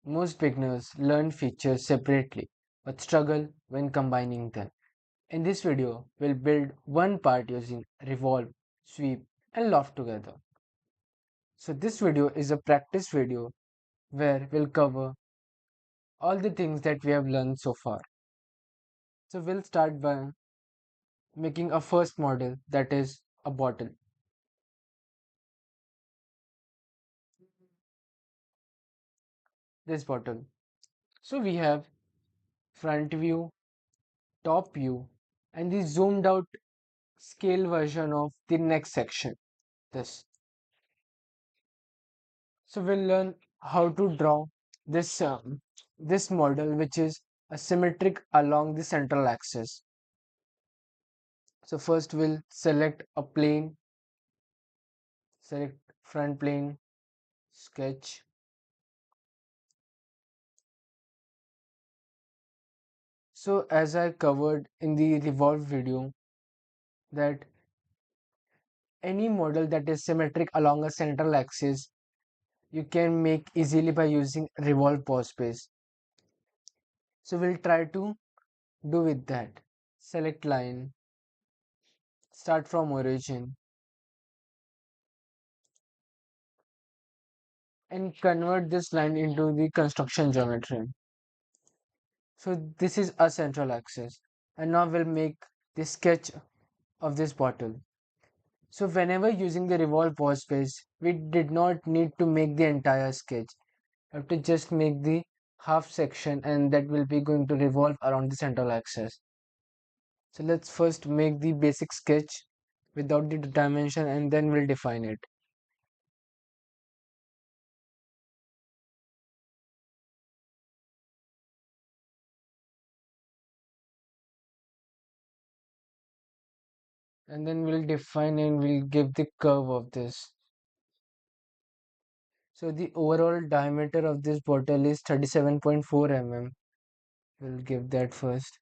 Most beginners learn features separately but struggle when combining them. In this video, we'll build one part using Revolve, Sweep, and Loft together. So this video is a practice video where we'll cover all the things that we have learned so far. So we'll start by making a first model, that is a bottle. This bottle. So we have front view, top view, and the zoomed out scale version of the next section. This. So we'll learn how to draw this this model, which is a symmetric along the central axis. So first we'll select a plane, select front plane, sketch. So as I covered in the Revolve video, that any model that is symmetric along a central axis you can make easily by using Revolve pause space. So we'll try to do with that. Select line, start from origin, and convert this line into the construction geometry. So this is a central axis. And now we'll make the sketch of this bottle. So whenever using the revolve pause space, we did not need to make the entire sketch. We have to just make the half section, and that will be going to revolve around the central axis. So let's first make the basic sketch without the dimension, and then we'll define it. And then we'll define and we'll give the curve of this. So the overall diameter of this bottle is 37.4 mm. We'll give that first.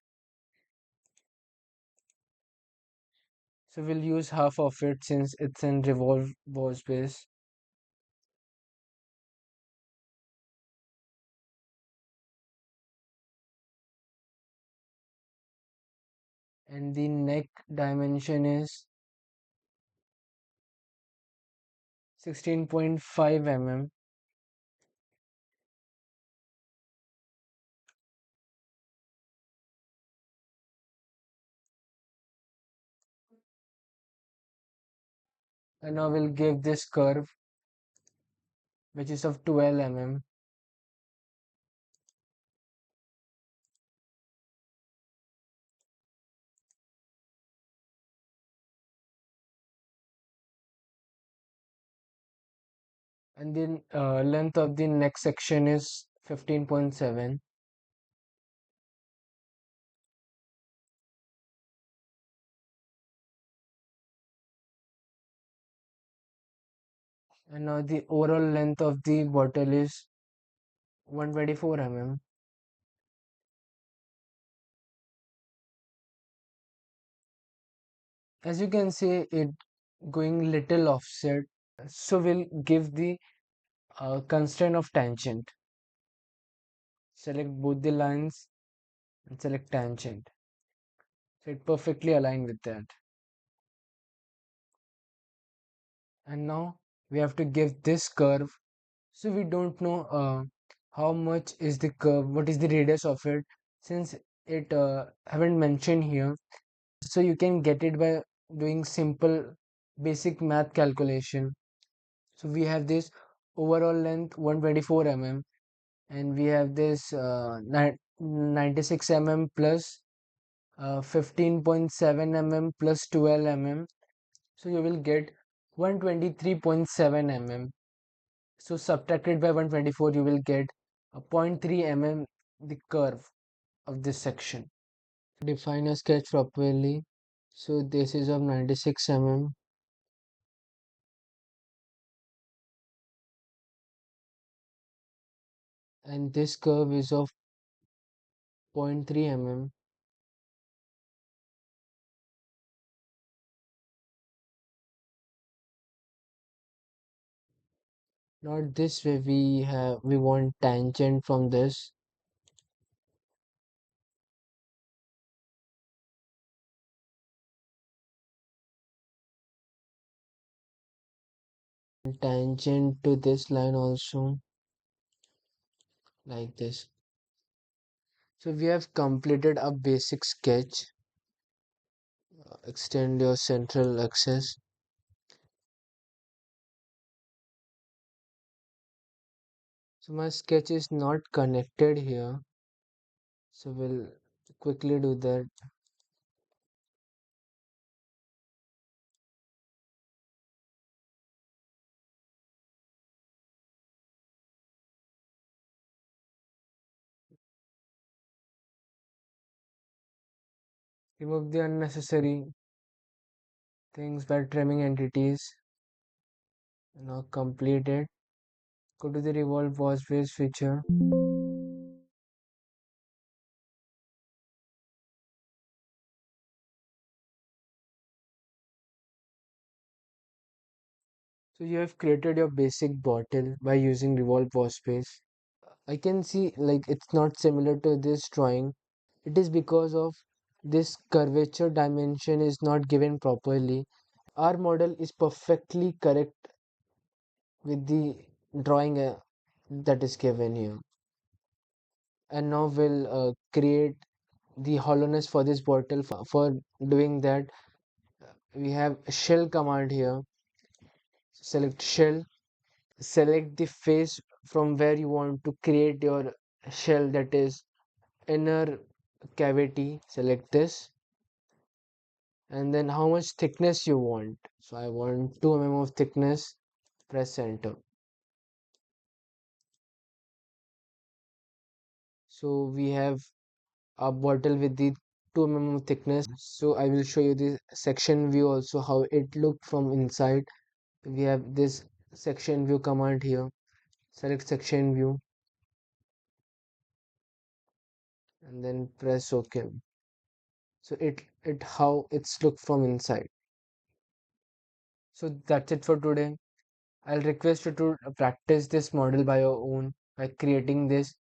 So we'll use half of it since it's in revolve ball space. And the neck dimension is 16.5 mm. And now we'll give this curve, which is of 12 mm. And the length of the neck section is 15.7. And now the overall length of the bottle is 124 mm. As you can see, it going little offset. So we'll give the constraint of tangent. Select both the lines and select tangent. So it perfectly aligned with that. And now we have to give this curve. So we don't know how much is the curve, what is the radius of it, since it haven't mentioned here. So you can get it by doing simple basic math calculation. So we have this overall length 124 mm, and we have this 96 mm plus 15.7 mm plus 12 mm. So you will get 123.7 mm. So subtracted by 124, you will get a 0.3 mm the curve of this section. Define a sketch properly. So this is of 96 mm, and this curve is of 0.3 mm. Not this way, we want tangent from this, tangent to this line also, like this. So we have completed a basic sketch. Extend your central axis. So my sketch is not connected here. So we'll quickly do that. Remove the unnecessary things by trimming entities. Now complete it. Go to the Revolve Wash feature. So you have created your basic bottle by using Revolve Wash. I can see like it's not similar to this drawing. It is because of this curvature dimension is not given properly. Our model is perfectly correct with the drawing that is given here. And now we'll create the hollowness for this bottle. For doing that, we have shell command here. Select shell, select the face from where you want to create your shell, that is inner cavity. Select this, and then how much thickness you want. So I want 2 mm of thickness. Press enter. So we have a bottle with the 2 mm of thickness. So I will show you the section view also, how it looked from inside. We have this section view command here. Select section view and then press OK. So it how it's looked from inside. So that's it for today. I'll request you to practice this model by your own by creating this